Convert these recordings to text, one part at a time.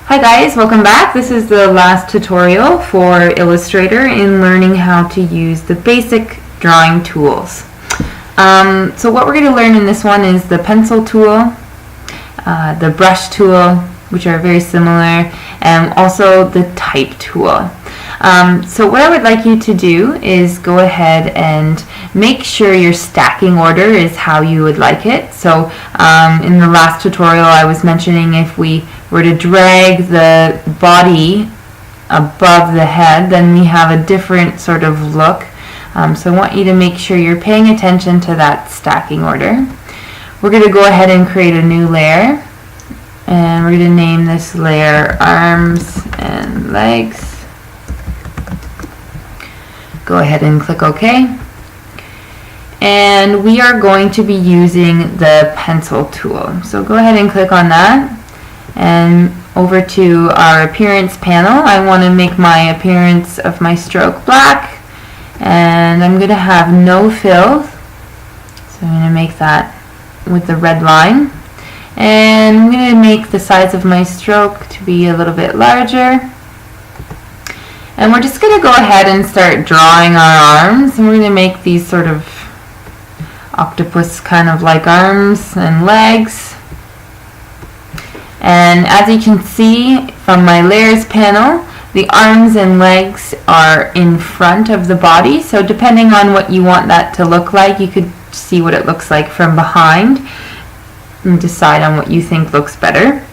Hi guys, welcome back. This is the last tutorial for Illustrator in learning how to use the basic drawing tools. So what we're going to learn in this one is the pencil tool, the brush tool, which are very similar, and also the type tool. So what I would like you to do is go ahead and make sure your stacking order is how you would like it. So in the last tutorial I was mentioning if we were to drag the body above the head, then we have a different sort of look. So I want you to make sure you're paying attention to that stacking order. We're going to go ahead and create a new layer, and we're going to name this layer Arms and Legs. Go ahead and click OK. And we are going to be using the pencil tool. So go ahead and click on that. And over to our appearance panel, I want to make my appearance of my stroke black. And I'm going to have no fill. So I'm going to make that with the red line. And I'm going to make the size of my stroke to be a little bit larger. And we're just going to go ahead and start drawing our arms, and we're going to make these sort of octopus kind of like arms and legs. And as you can see from my layers panel, the arms and legs are in front of the body, so depending on what you want that to look like, you could see what it looks like from behind and decide on what you think looks better.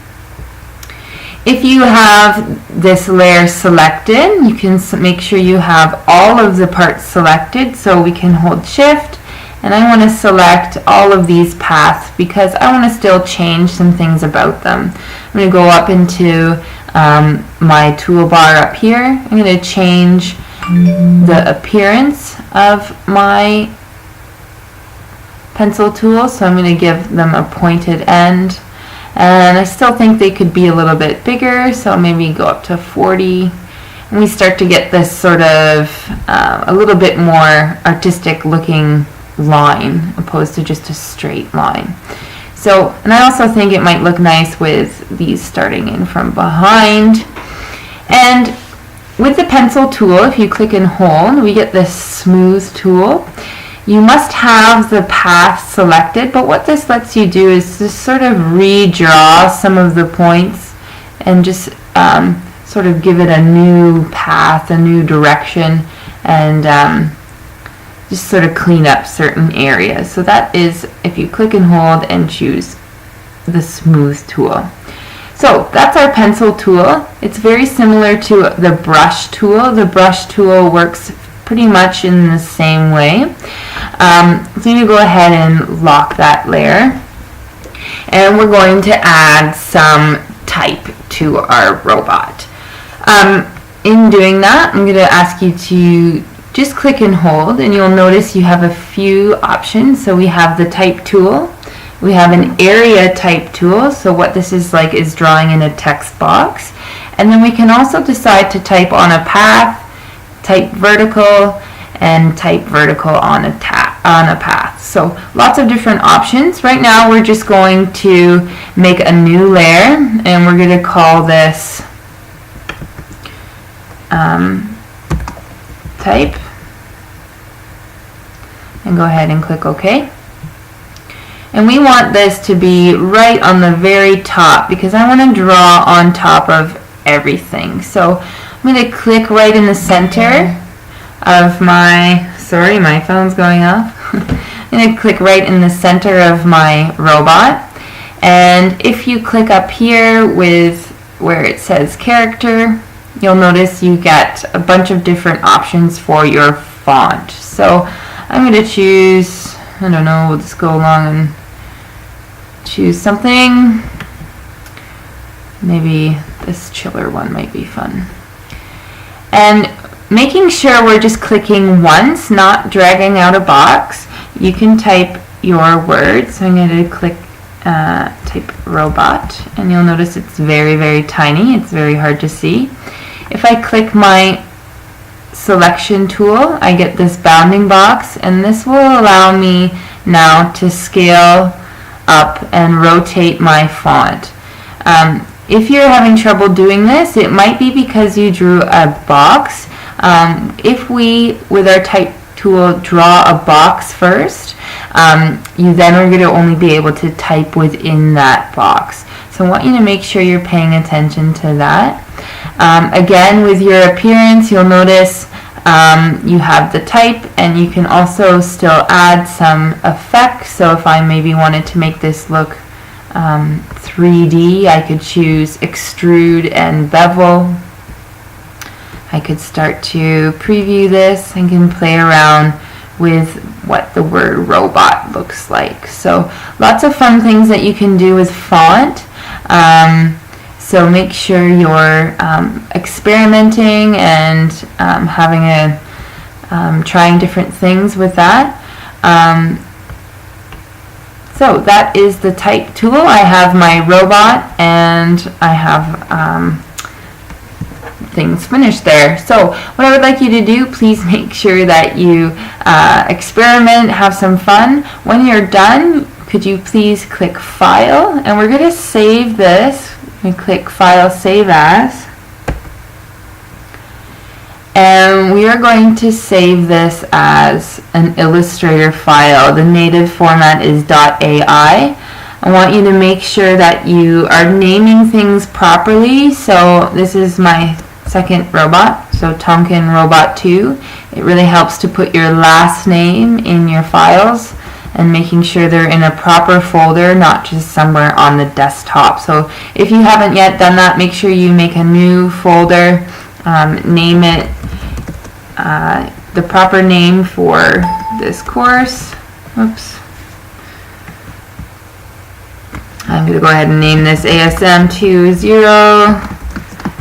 If you have this layer selected, you can make sure you have all of the parts selected, so we can hold shift, and I want to select all of these paths because I want to still change some things about them. I'm going to go up into my toolbar up here. I'm going to change the appearance of my pencil tool, so I'm going to give them a pointed end. And I still think they could be a little bit bigger, so maybe go up to 40. And we start to get this sort of a little bit more artistic looking line opposed to just a straight line. So, and I also think it might look nice with these starting in from behind. And with the pencil tool, if you click and hold, we get this smooth tool. You must have the path selected, but what this lets you do is just sort of redraw some of the points and just sort of give it a new path, a new direction, and just sort of clean up certain areas. So that is if you click and hold and choose the smooth tool. So that's our pencil tool. It's very similar to the brush tool. The brush tool works pretty much in the same way. So you go ahead and lock that layer, and we're going to add some type to our robot. In doing that, I'm going to ask you to just click and hold, and you'll notice you have a few options. So we have the type tool, we have an area type tool, so what this is like is drawing in a text box, and then we can also decide to type on a path, type vertical, and type vertical on a path. So lots of different options. Right now we're just going to make a new layer, and we're going to call this type, and go ahead and click OK. And we want this to be right on the very top because I want to draw on top of everything. So I'm going to click right in the center of my, sorry, my phone's going off. I'm going to click right in the center of my robot. And if you click up here with where it says character, you'll notice you get a bunch of different options for your font. So I'm going to choose, I don't know, we'll just go along and choose something. Maybe this chiller one might be fun. And making sure we're just clicking once, not dragging out a box, you can type your words. So I'm going to click type robot, and you'll notice it's very, very tiny. It's very hard to see. If I click my selection tool, I get this bounding box, and this will allow me now to scale up and rotate my font. if you're having trouble doing this, it might be because you drew a box. If we, with our type tool, draw a box first, you then are going to only be able to type within that box. So I want you to make sure you're paying attention to that. Again, with your appearance, you'll notice you have the type, and you can also still add some effects. So if I maybe wanted to make this look 3D, I could choose extrude and bevel. I could start to preview this and can play around with what the word robot looks like. So lots of fun things that you can do with font. So make sure you're experimenting and trying different things with that. So that is the type tool. I have my robot and I have things finished there. So what I would like you to do, please make sure that you experiment, have some fun. When you're done, could you please click File, and we're going to save this. We click File, Save As, and we are going to save this as an Illustrator file. The native format is .ai. I want you to make sure that you are naming things properly. So this is my second robot, so Tonkin Robot 2. It really helps to put your last name in your files and making sure they're in a proper folder, not just somewhere on the desktop. So if you haven't yet done that, make sure you make a new folder, name it the proper name for this course. Oops. I'm going to go ahead and name this ASM 2.0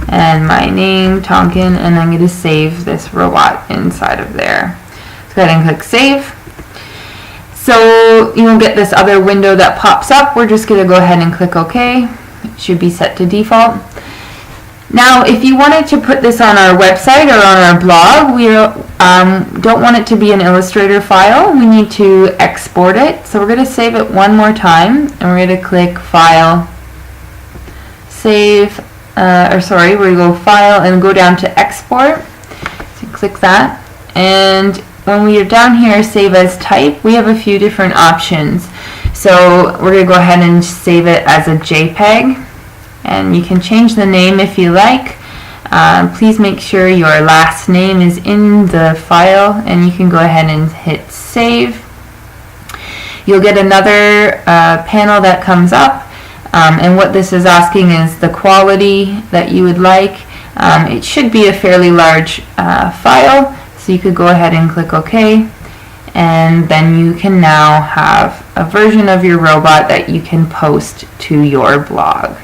and my name Tonkin, and I'm going to save this robot inside of there. Let's go ahead and click Save. So you'll get this other window that pops up. We're just going to go ahead and click OK. It should be set to default. Now, if you wanted to put this on our website or on our blog, we don't want it to be an Illustrator file. We need to export it. So we're going to save it one more time, and we're going to click File, Save, we're going to go File and go down to Export. So click that, and when we are down here, Save as Type, we have a few different options. So we're going to go ahead and save it as a JPEG. And you can change the name if you like. Please make sure your last name is in the file, and you can go ahead and hit Save. You'll get another panel that comes up, and what this is asking is the quality that you would like. It should be a fairly large file, so you could go ahead and click OK, and then you can now have a version of your robot that you can post to your blog.